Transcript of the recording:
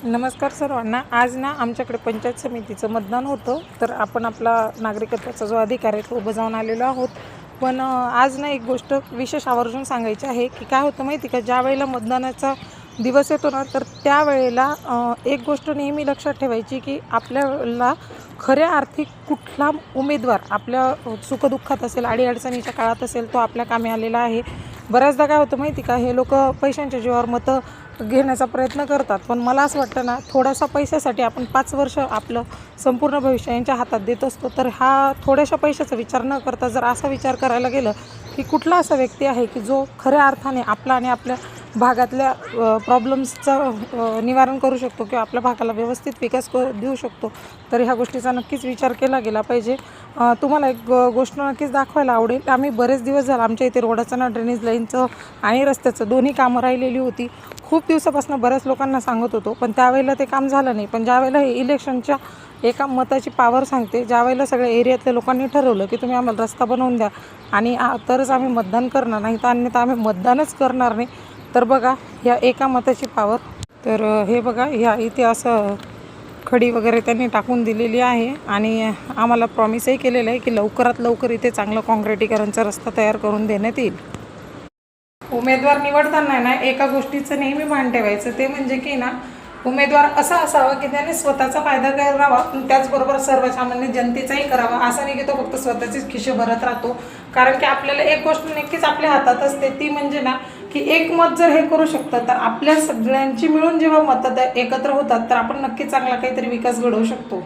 नमस्कार सर्वांना. आज ना आमच्याकडे पंचायत समितीचं मतदान होतं, तर आपण आपला नागरिकत्वाचा जो अधिकार आहे तो बजावून आलेलो आहोत. पण आज ना एक गोष्ट विशेष आवर्जून सांगायची आहे की काय होतं माहिती का, ज्या वेळेला मतदानाचा दिवस येतो ना, तर त्यावेळेला एक गोष्ट नेहमी लक्षात ठेवायची की आपल्याला खऱ्या अर्थी कुठला उमेदवार आपल्या सुखदुःखात असेल, अडीअडचणीच्या काळात असेल, तो आपल्या कामी आलेला आहे. बऱ्याचदा काय होतं माहिती का, हे लोक पैशांच्या जीवावर मतं घेण्याचा प्रयत्न करतात. पण मला असं वाटतं ना, थोड्याशा पैशासाठी आपण 5 वर्ष आपलं संपूर्ण भविष्य यांच्या हातात देत असतो. तर हा थोड्याशा पैशाचा विचार न करता जर असा विचार करायला गेलं की कुठला असा व्यक्ती आहे की जो खऱ्या अर्थाने आपला आणि आपल्या भागातल्या प्रॉब्लेम्सचं निवारण करू शकतो किंवा आपल्या भागाला व्यवस्थित विकास देऊ शकतो, तर ह्या गोष्टीचा नक्कीच विचार केला गेला पाहिजे. तुम्हाला एक गोष्ट नक्कीच दाखवायला आवडेल. आम्ही बरेच दिवस झाला आमच्या इथे रोडाचं ना, ड्रेनेज लाईनचं आणि रस्त्याचं दोन्ही कामं राहिलेली होती. खूप दिवसापासून बऱ्याच लोकांना सांगत होतो, पण त्यावेळेला ते काम झालं नाही. पण ज्यावेळेला हे इलेक्शनच्या एका मताची पावर सांगते, ज्यावेळेला सगळ्या एरियातल्या लोकांनी ठरवलं की तुम्ही आम्हाला रस्ता बनवून द्या आणि तरच आम्ही मतदान करणार, नाही तर अन्यथा आम्ही मतदानच करणार नाही. तर बघा ह्या एका मताची पावर. तर हे बघा, ह्या इथे असं खडी वगैरे त्यांनी टाकून दिलेली आहे आणि आम्हाला प्रॉमिसही केलेलं आहे की लवकरात लवकर इथे चांगलं काँक्रिटीकरणचा रस्ता तयार करून देण्यात येईल. उमेदवार निवडताना ना एका गोष्टीचं नेहमी भान ठेवायचं, ते म्हणजे की ना, उमेदवार असा असावा की त्याने स्वतःचा फायदा करावा, पण त्याचबरोबर सर्वसामान्य जनतेचाही करावा. असं नाही की तो फक्त स्वतःचेच खिशे भरत राहतो. कारण की आपल्याला एक गोष्ट नक्कीच आपल्या हातात असते, ती म्हणजे ना की एक मत जर हे करू शकतं, तर आपल्या सगळ्यांची मिळून जेव्हा मतं एकत्र होतात, तर आपण नक्कीच चांगला काहीतरी विकास घडवू शकतो.